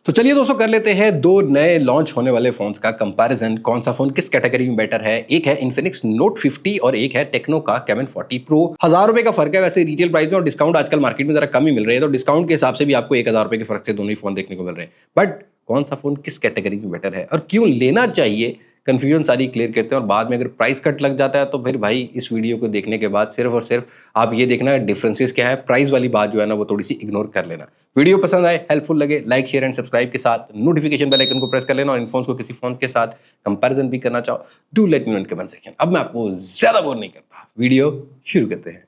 तो चलिए दोस्तों कर लेते हैं दो नए लॉन्च होने वाले फोन्स का कंपैरिजन। कौन सा फोन किस कैटेगरी में बेटर है। एक है इन्फिनिक्स नोट 50 और एक है टेक्नो का कैमन 40 प्रो। 1000 रुपए का फर्क है वैसे रिटेल प्राइस में, और डिस्काउंट आजकल मार्केट में जरा कम ही मिल रही है, तो डिस्काउंट के हिसाब से भी आपको 1000 रुपए के फर्क से दोनों ही फोन देखने को मिल रहे हैं। बट कौन सा फोन किस कैटेगरी में बेटर है और क्यों लेना चाहिए, कंफ्यूजन सारी क्लियर करते हैं। और बाद में अगर प्राइस कट लग जाता है तो फिर भाई इस वीडियो को देखने के बाद सिर्फ और सिर्फ आप ये देखना डिफरेंसेस क्या है, प्राइस वाली बात जो है ना वो थोड़ी सी इग्नोर कर लेना। वीडियो पसंद आए, हेल्पफुल लगे, लाइक शेयर एंड सब्सक्राइब के साथ नोटिफिकेशन बेल आइकन को प्रेस कर लेना। और इन फोन्स को किसी फोन के साथ कंपैरिजन भी करना चाहो do let me know in comment section. अब मैं आपको ज्यादा बोर नहीं करता, वीडियो शुरू करते हैं।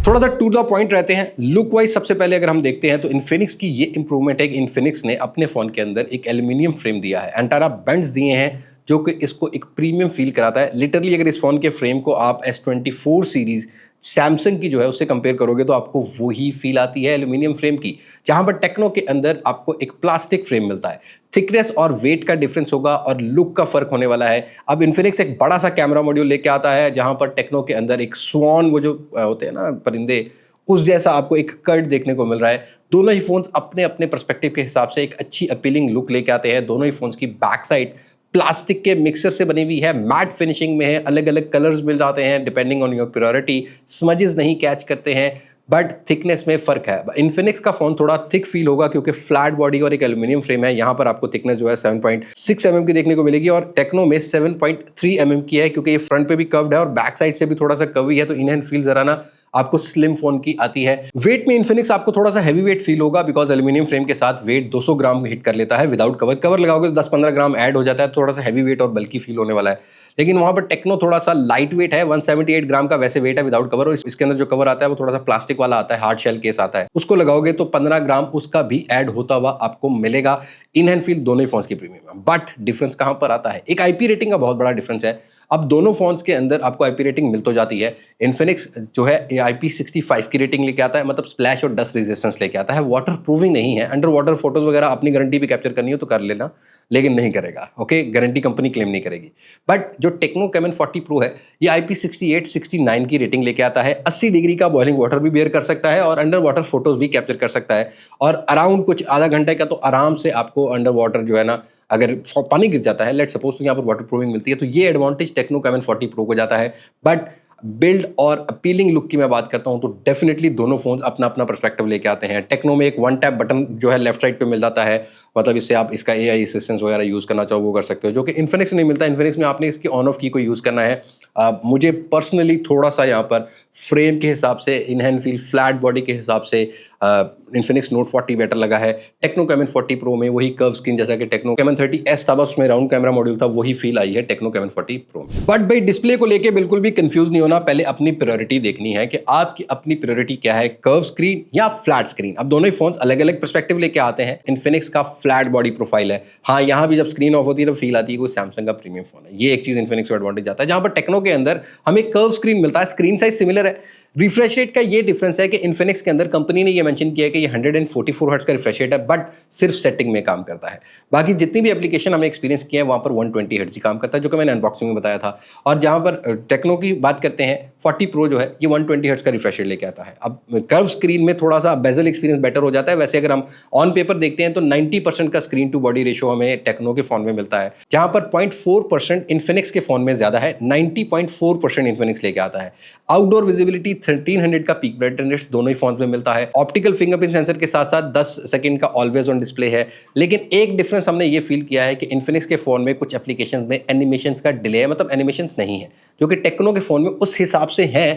थोड़ा सा टू द पॉइंट रहते हैं। लुक वाइज सबसे पहले अगर हम देखते हैं तो इन्फिनिक्स की ये इंप्रूवमेंट है कि इन्फिनिक्स ने अपने फोन के अंदर एक एल्यूमिनियम फ्रेम दिया है, एंटारा बेंड्स दिए हैं जो कि इसको एक प्रीमियम फील कराता है। लिटरली अगर इस फोन के फ्रेम को आप S24 सीरीज सैमसंग की जो है उससे कंपेयर करोगे तो आपको वही फील आती है एल्यूमिनियम फ्रेम की, जहां पर टेक्नो के अंदर आपको एक प्लास्टिक फ्रेम मिलता है। थिकनेस और वेट का डिफरेंस होगा और लुक का फर्क होने वाला है। अब इन्फिनिक्स एक बड़ा सा कैमरा मॉड्यूल लेके आता है, जहां पर टेक्नो के अंदर एक स्वान, वो जो होते हैं ना परिंदे, उस जैसा आपको एक कर्ट देखने को मिल रहा है। दोनों ही फोन्स अपने अपने पर्सपेक्टिव के हिसाब से एक अच्छी अपीलिंग लुक लेके आते हैं। दोनों ही फोन्स की बैक साइड प्लास्टिक के मिक्सर से बनी हुई है, मैट फिनिशिंग में है, अलग अलग कलर्स मिल जाते हैं depending on your priority, smudges नहीं कैच करते हैं, बट थिकनेस में फर्क है। इन्फिनिक्स का फोन थोड़ा थिक फील होगा क्योंकि फ्लैट बॉडी और एक एल्यूमिनियम फ्रेम है। यहाँ पर आपको थिकनेस जो है 7.6 mm की देखने को मिलेगी और टेक्नो में 7.3 mm की है, क्योंकि ये फ्रंट पे भी कर्व्ड है और बैक साइड से भी थोड़ा सा कर्वी है, तो इन हैंड फील जरा ना आपको स्लिम फोन की आती है। वेट में इन्फिनिक्स आपको थोड़ा सा हैवी वेट फील होगा बिकॉज एल्यूमिनियम फ्रेम के साथ वेट 200 ग्राम हिट कर लेता है विदाउट कवर। कवर लगाओगे तो 10-15 ग्राम ऐड हो जाता है, थोड़ा सा हैवी वेट और बल्कि फील होने वाला है। लेकिन वहां पर टेक्नो थोड़ा सा लाइट वेट है, 178 ग्राम का वैसे वेट है विदाउट कवर, और इसके अंदर जो कवर आता है वो थोड़ा सा प्लास्टिक वाला आता है, हार्ड शेल केस आता है, उसको लगाओगे तो 15 ग्राम उसका भी ऐड होता हुआ आपको मिलेगा। इन हैंड फील दोनों ही फोन्स की प्रीमियम है, बट डिफरेंस कहां पर आता है, एक आईपी रेटिंग का बहुत बड़ा डिफरेंस है। अब दोनों फोन्स के अंदर आपको आईपी रेटिंग मिल तो जाती है। इन्फिनिक्स जो है IP65 की रेटिंग लेके आता है, मतलब स्प्लैश और डस्ट रेजिस्टेंस लेके आता है। वाटर प्रूविंग नहीं है, अंडर वाटर फोटोज वगैरह अपनी गारंटी भी कैप्चर करनी हो तो कर लेना, लेकिन नहीं करेगा। ओके, गारंटी कंपनी क्लेम नहीं करेगी। बट जो टेक्नो कैमन 40 प्रो है ये IP68-69 की रेटिंग लेके आता है। 80 डिग्री का बॉइलिंग वाटर भी बियर कर सकता है और अंडर वाटर फोटोज भी कैप्चर कर सकता है, और अराउंड कुछ आधा घंटे का तो आराम से आपको अंडर वाटर जो है ना, अगर पानी गिर जाता है लेट सपोज तो यहाँ पर वाटर प्रूफिंग मिलती है, तो ये एडवांटेज टेक्नो कैमन 40 प्रो को जाता है। बट बिल्ड और अपीलिंग लुक की मैं बात करता हूं तो डेफिनेटली दोनों फोन्स अपना अपना पर्सपेक्टिव लेके आते हैं। टेक्नो में एक वन टैप बटन जो है लेफ्ट साइड पे मिल जाता है, मतलब इससे आप इसका AI असिस्टेंस वगैरह यूज करना चाहो वो कर सकते हो, जो कि इन्फिनिक्स में नहीं मिलता। इन्फिनिक्स में आपने इसकी ऑन ऑफ की को यूज करना है। मुझे पर्सनली थोड़ा सा यहाँ पर फ्रेम के हिसाब से, in hand feel, flat body के हिसाब से इन्फिनिक्स नोट 40 बेटर लगा है। टेक्नो कैमन 40 प्रो में वही कर्व स्क्रीन जैसा कि टेक्नो कैमन 30S था, बस उसमें राउंड कैमरा मॉड्यूल था, वही फील आई है टेक्नो कैमन 40 प्रो में। बट भाई डिस्प्ले को लेके बिल्कुल भी कंफ्यूज नहीं होना, पहले अपनी प्रायोरिटी देखनी है कि आपकी अपनी प्रायोरिटी क्या है, कर्व स्क्रीन या फ्लैट स्क्रीन। अब दोनों ही फोन्स अलग अलग पर्सपेक्टिव लेके आते हैं। इन्फिनिक्स का फ्लैट बॉडी प्रोफाइल है, हाँ यहाँ भी जब स्क्रीन ऑफ होती है तो फील आती है कोई सैमसंग का प्रीमियम फोन है, ये एक चीज इन्फिनिक्स को एडवांटेज आता है। जहां पर टेक्नो के अंदर हमें कर्व स्क्रीन मिलता है, स्क्रीन साइज सिमिलर है। रिफ्रेश रेट का ये डिफरेंस है कि इन्फिनिक्स के अंदर कंपनी ने ये मेंशन किया है कि ये 144 हर्ट्ज का रिफ्रेश रेट है, बट सिर्फ सेटिंग में काम करता है। बाकी जितनी भी एप्लीकेशन हमने एक्सपीरियंस किया है वहां पर 120 हर्ट्ज ही काम करता है, जो कि मैंने अनबॉक्सिंग में बताया था। और जहां पर टेक्नो की बात करते हैं 40 प्रो जो है ये 120 हर्ट्ज का रिफ्रेश रेट लेके आता है। अब कर्व स्क्रीन में थोड़ा सा बेजल एक्सपीरियंस बेटर हो जाता है। वैसे अगर हम ऑन पेपर देखते हैं तो 90% का स्क्रीन टू बॉडी रेशियो हमें टेक्नो के फोन में मिलता है, जहां पर 0.4% इन्फिनिक्स के फोन में ज्यादा है, 90.4% इन्फिनिक्स लेके आता है। आउटडोर विजिबिलिटी 1300 का पीक ब्राइटनेस दोनों ही फोन्स में मिलता है। ऑप्टिकल फिंगरप्रिंट सेंसर के साथ साथ 10 सेकंड का ऑलवेज ऑन डिस्प्ले है। लेकिन एक डिफरेंस हमने ये फील किया है कि इन्फिनिक्स के फोन में कुछ एप्लीकेशंस में एनिमेशंस का डिले है, मतलब एनिमेशंस नहीं है, जो कि टेक्नो के फोन में उस हिसाब से है।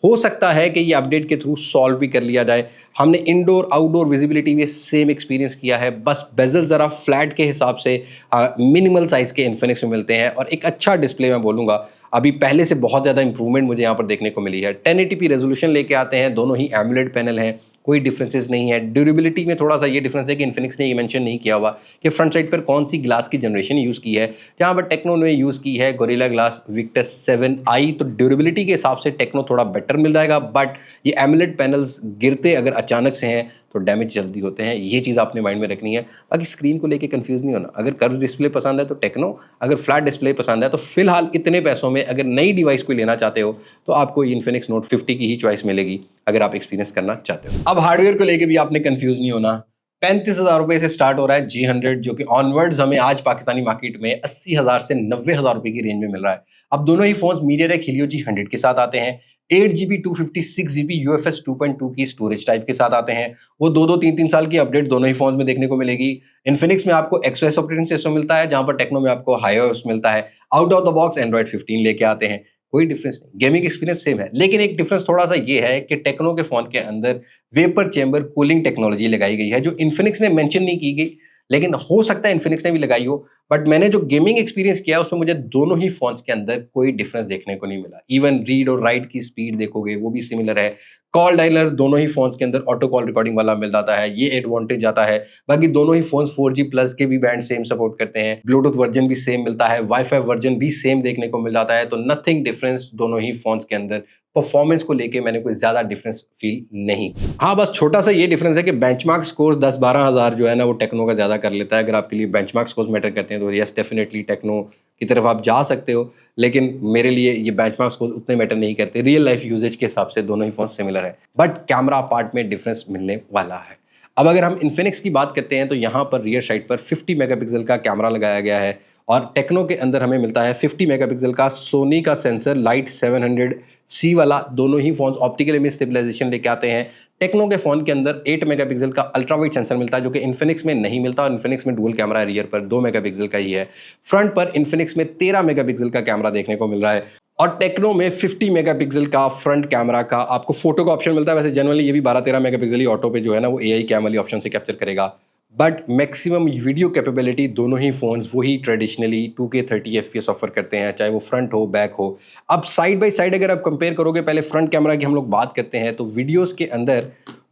हो सकता है कि ये अपडेट के थ्रू सॉल्व भी कर लिया जाए। हमने इंडोर आउटडोर विजिबिलिटी में सेम एक्सपीरियंस किया है, बस बेजल जरा फ्लैट के हिसाब से मिनिमल साइज के इन्फिनिक्स में मिलते हैं, और एक अच्छा डिस्प्ले मैं बोलूंगा अभी पहले से बहुत ज़्यादा इंप्रूवमेंट मुझे यहाँ पर देखने को मिली है। 1080p रेजोल्यूशन लेके आते हैं, दोनों ही एमुलेट पैनल हैं, कोई डिफरेंसेस नहीं है। ड्यूरेबिलिटी में थोड़ा सा ये डिफरेंस है कि इन्फिनिक्स ने ये मेंशन नहीं किया हुआ कि फ्रंट साइड पर कौन सी ग्लास की जनरेशन यूज़ की है, जहाँ पर टेक्नो ने यूज़ की है गोरिल्ला ग्लास विक्टस 7i। तो ड्यूरेबिलिटी के हिसाब से टेक्नो थोड़ा बेटर मिल जाएगा, बट ये एमुलेट पैनल्स गिरते अगर अचानक से हैं तो डैमेज जल्दी होते हैं। ये चीज़ आपने माइंड में रखनी है। बाकी स्क्रीन को लेके कंफ्यूज नहीं होना। अगर कर्व डिस्प्ले पसंद है तो टेक्नो, अगर फ्लैट डिस्प्ले पसंद है तो फिलहाल इतने पैसों में अगर नई डिवाइस कोई लेना चाहते हो तो आपको इन्फिनिक्स नोट 50 की ही चॉइस मिलेगी, अगर आप एक्सपीरियंस करना चाहते हो। अब हार्डवेयर को लेके भी आपने कंफ्यूज नहीं होना। 35,000 रुपए से स्टार्ट हो रहा है G100, जो कि ऑनवर्ड्स हमें आज पाकिस्तानी मार्केट में 80,000 से 90,000 रुपए की रेंज में मिल रहा है। अब दोनों ही फोन मीडियाटेक Helio G100 के साथ आते हैं। 8GB 256GB UFS 2.2 की स्टोरेज टाइप के साथ आते हैं। वो 2-2 3-3 साल की अपडेट दोनों ही फोन में देखने को मिलेगी। इन्फिनिक्स में आपको XOS ऑपरेटिंग सिस्टम मिलता है, जहां पर टेक्नो में आपको HiOS मिलता है। Out of the box Android 15 लेके आते हैं। कोई डिफरेंस नहीं, गेमिंग एक्सपीरियंस सेम है, लेकिन एक डिफरेंस थोड़ा सा ये है कि टेक्नो के फोन के अंदर वेपर चेंबर कूलिंग टेक्नोलॉजी लगाई गई है, जो इन्फिनिक्स ने मेंशन नहीं की गई, लेकिन हो सकता है इन्फिनिक्स ने भी लगाई हो। बट मैंने जो गेमिंग एक्सपीरियंस किया उसमें मुझे दोनों ही फोन्स के अंदर कोई डिफरेंस देखने को नहीं मिला। इवन रीड और राइट की स्पीड देखोगे वो भी सिमिलर है। कॉल डायलर दोनों ही फोन्स के अंदर ऑटो कॉल रिकॉर्डिंग वाला मिल जाता है, ये एडवांटेज आता है। बाकी दोनों ही फोन्स 4G प्लस के भी बैंड सेम सपोर्ट करते हैं, ब्लूटूथ वर्जन भी सेम मिलता है, वाईफाई वर्जन भी सेम देखने को मिल जाता है। तो नथिंग डिफरेंस दोनों ही फोन्स के अंदर परफॉर्मेंस को लेके मैंने कोई ज्यादा डिफरेंस फील नहीं। हाँ, बस छोटा सा ये डिफरेंस है कि बेंचमार्क स्कोर 10-12 हज़ार जो है ना वो टेक्नो का ज्यादा कर लेता है। अगर आपके लिए बेंचमार्क स्कोर मैटर करते हैं तो यस डेफिनेटली टेक्नो की तरफ आप जा सकते हो, लेकिन मेरे लिए ये बेंचमार्क स्कोर उतने मैटर नहीं करते। रियल लाइफ यूजेज के हिसाब से दोनों ही फोन सिमिलर है, बट कैमरा पार्ट में डिफरेंस मिलने वाला है। अब अगर हम इन्फिनिक्स की बात करते हैं तो यहाँ पर रियर साइड पर 50 मेगापिक्सल का कैमरा लगाया गया है, और टेक्नो के अंदर हमें मिलता है 50 मेगापिक्सल का सोनी का सेंसर लाइट 700C वाला। दोनों ही फोन ऑप्टिकल इमेज स्टेबलाइजेशन लेके आते हैं। टेक्नो के फोन के अंदर 8 मेगापिक्सल का अल्ट्रा वाइड सेंसर मिलता है, जो कि इन्फिनिक्स में नहीं मिलता, और इन्फिनिक्स में डुअल कैमरा है, रियर पर 2 मेगापिक्सल का ही है। फ्रंट पर इन्फिनिक्स में 13 मेगापिक्सल का कैमरा देखने को मिल रहा है, और टेक्नो में 50 मेगापिक्सल का फ्रंट कैमरा का आपको फोटो का ऑप्शन मिलता है। वैसे जनरली ये भी 12-13 मेगापिक्सल ही ऑटो पे जो है ना वो AI कैम वाली ऑप्शन से कैप्चर करेगा, बट मैक्सिमम वीडियो कैपेबिलिटी दोनों ही फोन्स वही ट्रेडिशनली 2K 30 FPS ऑफर करते हैं, चाहे वो फ्रंट हो बैक हो। अब साइड बाय साइड अगर आप कंपेयर करोगे, पहले फ्रंट कैमरा की हम लोग बात करते हैं, तो वीडियोस के अंदर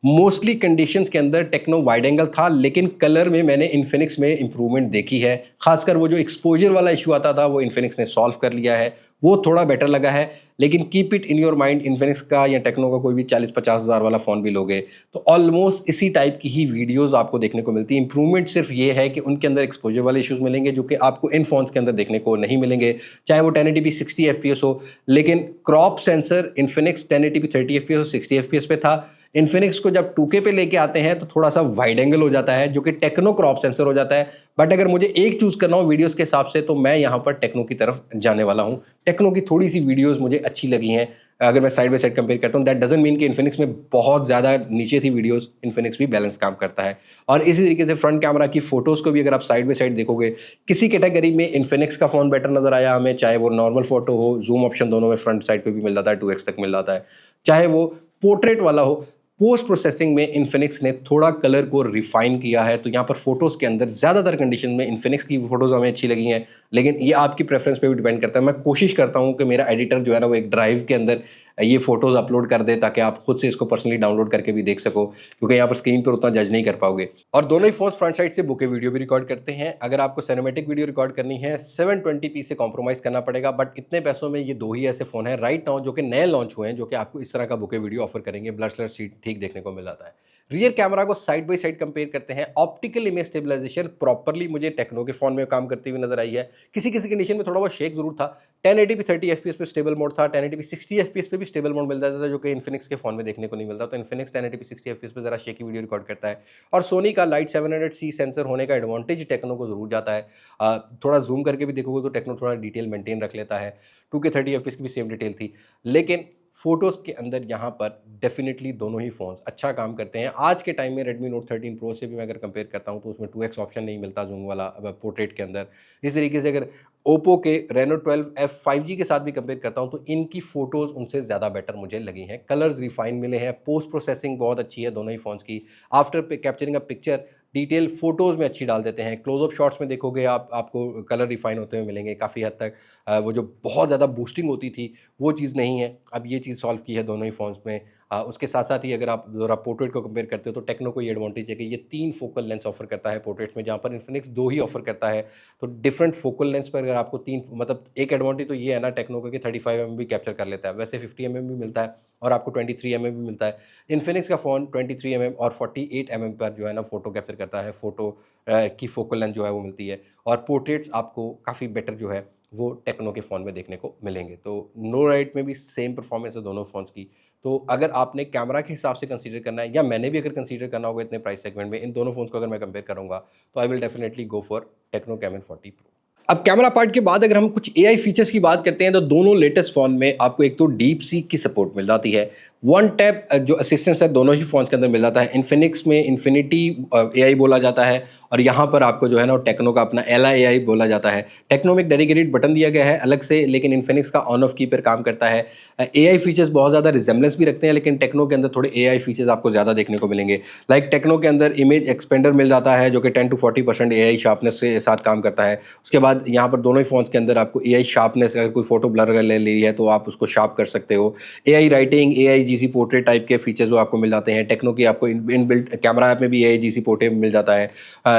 मोस्टली कंडीशंस के अंदर टेक्नो वाइड एंगल था, लेकिन कलर में मैंने इन्फिनिक्स में इंप्रूवमेंट देखी है। खासकर वो जो एक्सपोजर वाला इशू आता था वो इन्फिनिक्स ने सॉल्व कर लिया है, वो थोड़ा बेटर लगा है। लेकिन keep it in your mind, Infinix का या टेक्नो का कोई भी 40-50 हज़ार वाला फ़ोन भी लोगे तो ऑलमोस्ट इसी टाइप की ही वीडियोस आपको देखने को मिलती है। इंप्रूवमेंट सिर्फ ये है कि उनके अंदर एक्सपोजर वाले इश्यूज मिलेंगे, जो कि आपको इन फोन्स के अंदर देखने को नहीं मिलेंगे, चाहे वो 1080p 60 FPS हो। लेकिन crop sensor Infinix 1080p 30 FPS और 60 FPS पे था। इन्फिनिक्स को जब 2K पे लेके आते हैं तो थोड़ा सा वाइड एंगल हो जाता है, जो कि टेक्नो क्रॉप सेंसर हो जाता है। बट अगर मुझे एक चूज करना हो वीडियोस के हिसाब से तो मैं यहाँ पर टेक्नो की तरफ जाने वाला हूँ। टेक्नो की थोड़ी सी वीडियोस मुझे अच्छी लगी हैं। अगर मैं साइड बाय साइड कंपेयर करता हूँ, दैट डजंट मीन कि इन्फिनिक्स में बहुत ज़्यादा नीचे थी वीडियोस, इन्फिनिक्स भी बैलेंस काम करता है। और इसी तरीके से फ्रंट कैमरा की फोटोज़ को भी अगर आप साइड बाय साइड देखोगे, किसी कैटेगरी में इन्फिनिक्स का फ़ोन बेटर नज़र आया हमें, चाहे वो नॉर्मल फोटो हो, जूम ऑप्शन दोनों में फ्रंट साइड पर भी मिल जाता है, 2x तक मिल जाता है, चाहे वो पोर्ट्रेट वाला हो। पोस्ट प्रोसेसिंग में इन्फिनिक्स ने थोड़ा कलर को रिफाइन किया है, तो यहाँ पर फोटोज़ के अंदर ज़्यादातर कंडीशन में इन्फिनिक्स की फोटोज़ हमें अच्छी लगी हैं, लेकिन ये आपकी प्रेफरेंस पे भी डिपेंड करता है। मैं कोशिश करता हूँ कि मेरा एडिटर जो है ना वो एक ड्राइव के अंदर ये फोटोज़ अपलोड कर दे, ताकि आप खुद से इसको पर्सनली डाउनलोड करके भी देख सको, क्योंकि यहाँ पर स्क्रीन पर उतना जज नहीं कर पाओगे। और दोनों ही फोन्स फ्रंट साइड से बुके वीडियो भी रिकॉर्ड करते हैं। अगर आपको सिनेमैटिक वीडियो रिकॉर्ड करनी है 720p से कॉम्प्रोमाइज़ करना पड़ेगा, बट इतने पैसों में ये दो ही ऐसे फ़ोन है राइट नाउ जो कि नए लॉन्च हुए हैं, जो कि आपको इस तरह का बुके वीडियो ऑफर करेंगे। ब्लर शीट ठीक देखने को मिल जाता है। रियर कैमरा को साइड बाय साइड कंपेयर करते हैं, ऑप्टिकल इमेज स्टेबलाइजेशन प्रॉपर्ली मुझे टेक्नो के फोन में काम करती हुई नजर आई है। किसी किसी कंडीशन में थोड़ा बहुत शेक जरूर था। 1080p 30 FPS पे स्टेबल मोड था, 1080p 60 FPS पे भी स्टेबल मोड मिल जाता था, जो कि इन्फिनिक्स के फोन में देखने को नहीं मिलता। तो इन्फिनिक्स 1080p 60 FPS पे जरा शेकी वीडियो रिकॉर्ड करता है। और सोनी का लाइट 700C सेंसर होने का एडवांटेज टेक्नो को जरूर जाता है। थोड़ा जूम करके भी देखोगे तो टेक्नो थोड़ा डिटेल मेंटेन रख लेता है। 2K 30 FPS की भी सेम डिटेल थी, लेकिन फोटोज़ के अंदर यहाँ पर डेफिनेटली दोनों ही फ़ोन्स अच्छा काम करते हैं। आज के टाइम में Redmi Note 13 Pro से भी मैं अगर कंपेयर करता हूँ तो उसमें 2x ऑप्शन नहीं मिलता जूम वाला पोर्ट्रेट के अंदर। इस तरीके से अगर Oppo के Reno 12F 5G के साथ भी कंपेयर करता हूँ तो इनकी फ़ोटोज़ उनसे ज़्यादा बेटर मुझे लगी हैं। कलर्स रिफाइन मिले हैं, पोस्ट प्रोसेसिंग बहुत अच्छी है दोनों ही फ़ोन्स की। After capturing a picture detail photos में अच्छी डाल देते हैं। क्लोजअप शॉट्स में देखोगे आपको कलर रिफाइन होते हुए मिलेंगे काफ़ी हद तक। वो जो बहुत ज़्यादा बूस्टिंग होती थी वो चीज़ नहीं है, अब ये चीज़ सॉल्व की है दोनों ही फ़ोन्स में। उसके साथ साथ ही अगर आप ज़रा पोर्ट्रेट को कंपेयर करते हो तो टेक्नो को ये एडवांटेज है कि ये 3 फोकल लेंस ऑफर करता है पोर्ट्रेट में, जहाँ पर इन्फिनिक्स 2 ही ऑफर करता है। तो डिफरेंट फोकल लेंस पर अगर आपको 3 मतलब एक एडवांटेज तो ये है ना टेक्नो का कि 35 एमएम भी कैप्चर कर लेता है, वैसे 50 एमएम भी मिलता है और आपको 23 एमएम भी मिलता है। इन्फिनिक्स का फ़ोन 23 एमएम और 48 एमएम पर जो है ना फ़ोटो कैप्चर करता है, फ़ोटो की फोकल लेंथ जो है वो मिलती है और पोर्ट्रेट्स आपको काफ़ी बेटर जो है वो टेक्नो के फ़ोन में देखने को मिलेंगे। तो नो राइट में भी सेम परफॉर्मेंस है दोनों फ़ोन्स की। तो अगर आपने कैमरा के हिसाब से कंसीडर करना है या मैंने भी अगर कंसीडर करना होगा इतने प्राइस सेगमेंट में, इन दोनों फ़ोन्स को अगर मैं कंपेयर करूँगा तो I will definitely go for techno caiman 40 pro. अब कैमरा पार्ट के बाद अगर हम कुछ एआई फीचर्स की बात करते हैं तो दोनों लेटेस्ट फ़ोन में आपको एक तो डीप सीक की सपोर्ट मिल जाती है। वन टैप जो असिस्टेंस है दोनों ही फ़ोन्स के अंदर मिल जाता है। इन्फिनिक्स में इन्फिनिटी एआई बोला जाता है और यहाँ पर आपको जो है ना टेक्नो का अपना एला एआई बोला जाता है। टेक्नो में एक डेडिकेटेड बटन दिया गया है अलग से, लेकिन इन्फिनिक्स का ऑन ऑफ की पर काम करता है। एआई फीचर्स बहुत ज़्यादा रिजेम्बलेंस भी रखते हैं, लेकिन टेक्नो के अंदर थोड़े एआई फीचर्स आपको ज़्यादा देखने को मिलेंगे। लाइक टेक्नो के अंदर इमेज एक्सपेंडर मिल जाता है जो कि 10 to 40% एआई शार्पनेस के साथ काम करता है। उसके बाद यहाँ पर दोनों ही फ़ोन्स के अंदर आपको एआई शार्पनेस, अगर कोई फोटो ब्लर ले ली है तो आप उसको शार्प कर सकते हो। AI writing, AI GC portrait type के फीचर्स वो आपको मिल जाते हैं। टेक्नो की आपको इनबिल्ट कैमरा ऐप में भी एआई जीसी पोर्ट्रेट मिल जाता है।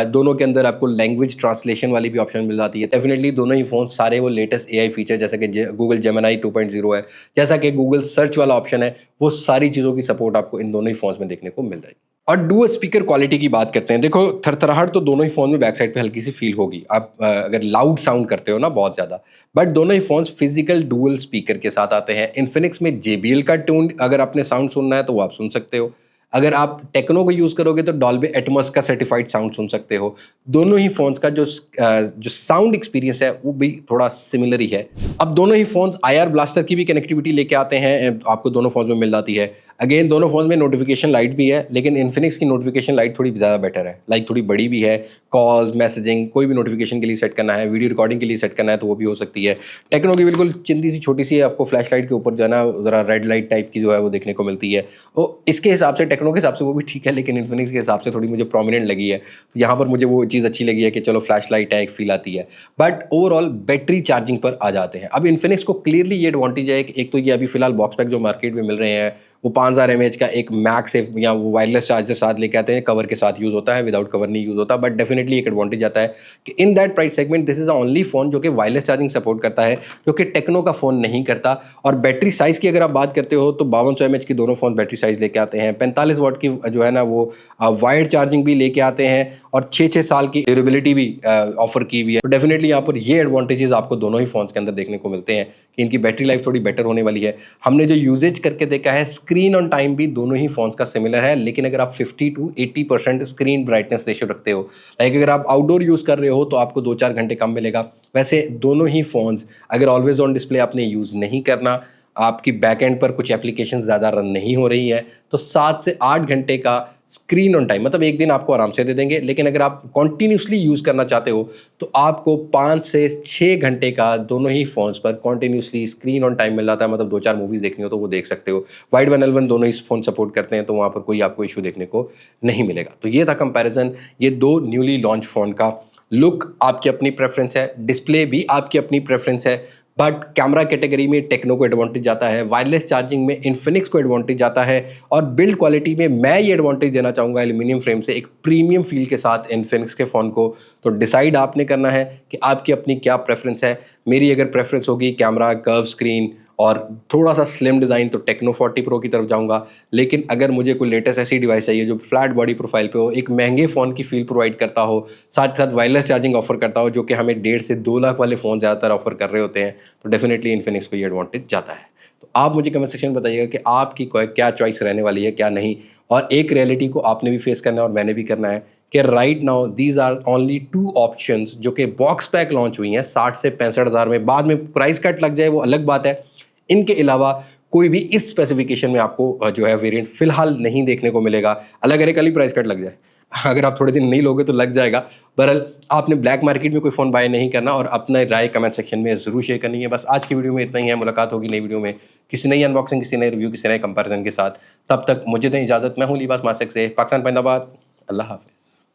दोनों के अंदर आपको लैंग्वेज ट्रांसलेशन वाली भी ऑप्शन मिल जाती है। डेफिनेटली दोनों ही फ़ोन सारे वो लेटेस्ट एआई फीचर जैसे कि गूगल जेमिनी 2.0 है, जैसा कि गूगल सर्च वाला ऑप्शन है, वो सारी चीज़ों की सपोर्ट आपको इन दोनों ही फ़ोन्स में देखने को मिल जाएगी। और डुअल स्पीकर क्वालिटी की बात करते हैं। देखो थरथराहट तो दोनों ही फ़ोन में बैक साइड पे हल्की सी फील होगी। आप अगर लाउड साउंड करते हो ना बहुत ज़्यादा, बट दोनों ही फ़ोन्स फिजिकल डुअल स्पीकर के साथ आते हैं। इन्फिनिक्स में जेबीएल का ट्यून अगर आपने साउंड सुनना है तो वो आप सुन सकते हो। अगर आप टेक्नो को यूज़ करोगे तो डॉल्बी एटमॉस का सर्टिफाइड साउंड सुन सकते हो। दोनों ही फ़ोन्स का जो साउंड एक्सपीरियंस है वो भी थोड़ा सिमिलर ही है। अब दोनों ही फ़ोन्स आईआर ब्लास्टर की भी कनेक्टिविटी लेके आते हैं, आपको दोनों फ़ोन्स में मिल जाती है। अगेन दोनों फ़ोन में नोटिफिकेशन लाइट भी है, लेकिन इन्फिनिक्स की नोटिफिकेशन लाइट थोड़ी ज़्यादा बेटर है, लाइक थोड़ी बड़ी भी है। कॉल्स, मैसेजिंग, कोई भी नोटिफिकेशन के लिए सेट करना है, वीडियो रिकॉर्डिंग के लिए सेट करना है तो वो भी हो सकती है। टेक्नो की बिल्कुल चिंदी सी छोटी सी आपको फ्लैश लाइट के ऊपर जो है ना ज़रा रेड लाइट टाइप की जो है वो देखने को मिलती है। तो इसके हिसाब से टेक्नो के हिसाब से वो भी ठीक है, लेकिन इन्फिनिक्स के हिसाब से थोड़ी मुझे प्रोमिनेंट लगी है। तो यहाँ पर मुझे वो चीज़ अच्छी लगी है कि चलो फ्लैश लाइट है, एक फील आती है। बट ओवरऑल बैटरी चार्जिंग पर आ जाते हैं। अब इन्फिनिक्स को क्लियरली ये एडवांटेज है कि एक तो ये अभी फिलहाल बॉक्स पैक जो मार्केट में मिल रहे हैं वो 5000 mAh का एक मैक्स या वो वायरलेस चार्जर साथ लेके आते हैं, कवर के साथ यूज़ होता है, विदाउट कवर नहीं यूज़ होता। बट डेफिनेटली एक एडवांटेज आता है कि in that price segment this is the only phone जो कि वायरलेस चार्जिंग सपोर्ट करता है, जो कि टेक्नो का फोन नहीं करता। और बैटरी साइज की अगर आप बात करते हो तो 5200 mAh की दोनों फोन बैटरी साइज लेके आते हैं। 45 वाट की जो है ना वो वायर्ड चार्जिंग भी लेके आते हैं और 6 साल की ड्यूरेबिलिटी भी ऑफर की हुई है। तो डेफिनेटली यहाँ पर ये एडवांटेजेस आपको दोनों ही फोन्स के अंदर देखने को मिलते हैं कि इनकी बैटरी लाइफ थोड़ी बेटर होने वाली है। हमने जो यूजेज करके देखा है, स्क्रीन ऑन टाइम भी दोनों ही फोन्स का सिमिलर है, लेकिन अगर आप 50 to 80% स्क्रीन ब्राइटनेस रेशियो रखते हो, लाइक अगर आप आउटडोर यूज़ कर रहे हो तो आपको 2-4 घंटे कम मिलेगा। वैसे दोनों ही फोन्स अगर ऑलवेज ऑन डिस्प्ले आपने यूज़ नहीं करना, आपकी बैक एंड पर कुछ एप्लीकेशन ज़्यादा रन नहीं हो रही है, तो 7 से 8 घंटे का स्क्रीन ऑन टाइम मतलब एक दिन आपको आराम से दे देंगे। लेकिन अगर आप कॉन्टिन्यूसली यूज़ करना चाहते हो तो आपको 5 से 6 घंटे का दोनों ही फ़ोन्स पर कॉन्टिन्यूसली स्क्रीन ऑन टाइम मिल जाता है। मतलब 2-4 मूवीज़ देखनी हो तो वो देख सकते हो। वाइड 1L1 दोनों ही फ़ोन सपोर्ट करते हैं, तो वहाँ पर कोई आपको इशू देखने को नहीं मिलेगा। तो ये था कंपैरिजन, ये 2 न्यूली लॉन्च फ़ोन का। लुक आपकी अपनी प्रेफरेंस है, डिस्प्ले भी आपकी अपनी प्रेफरेंस है, बट कैमरा कैटेगरी में टेक्नो को एडवांटेज जाता है, वायरलेस चार्जिंग में इन्फिनिक्स को एडवांटेज जाता है, और बिल्ड क्वालिटी में मैं ये एडवांटेज देना चाहूँगा एल्यूमिनियम फ्रेम से एक प्रीमियम फील के साथ इन्फिनिक्स के फ़ोन को। तो डिसाइड आपने करना है कि आपकी अपनी क्या प्रेफरेंस है। मेरी अगर प्रेफरेंस होगी कैमरा, कर्व स्क्रीन और थोड़ा सा स्लिम डिज़ाइन, तो टेक्नो 40 प्रो की तरफ जाऊंगा। लेकिन अगर मुझे कोई लेटेस्ट ऐसी डिवाइस चाहिए जो फ्लैट बॉडी प्रोफाइल पे हो, एक महंगे फ़ोन की फील प्रोवाइड करता हो, साथ ही साथ वायरलेस चार्जिंग ऑफर करता हो, जो कि हमें 1.5 से 2 लाख वाले फ़ोन ज़्यादातर ऑफर कर रहे होते हैं, तो डेफिनेटली इन्फिनिक्स को ये एडवांटेज जाता है। तो आप मुझे कमेंट सेक्शन में बताइएगा कि आपकी क्या चॉइस रहने वाली है, क्या नहीं। और एक रियलिटी को आपने भी फेस करना है और मैंने भी करना है कि right now these are only 2 options जो कि बॉक्स पैक लॉन्च हुई हैं 60 से 65 हज़ार में। बाद में प्राइस कट लग जाए वो अलग बात है। इनके अलावा कोई भी इस स्पेसिफिकेशन में आपको जो है वेरिएंट फिलहाल नहीं देखने को मिलेगा। अलग अरे कल ही प्राइस कट लग जाए, अगर आप थोड़े दिन नहीं लोगे तो लग जाएगा। बहरहाल आपने ब्लैक मार्केट में कोई फ़ोन बाय नहीं करना और अपना राय कमेंट सेक्शन में ज़रूर शेयर करनी है। बस आज की वीडियो में इतना ही है। मुलाकात होगी नई वीडियो में किसी नई अनबॉक्सिंग, किसी नए रिव्यू, किसी नए कंपैरिजन के साथ। तब तक मुझे दें इजाज़त। मैं हूँ लिबास मासिक से, पाकिस्तान जिंदाबाद। अल्लाह हाफ़िज़।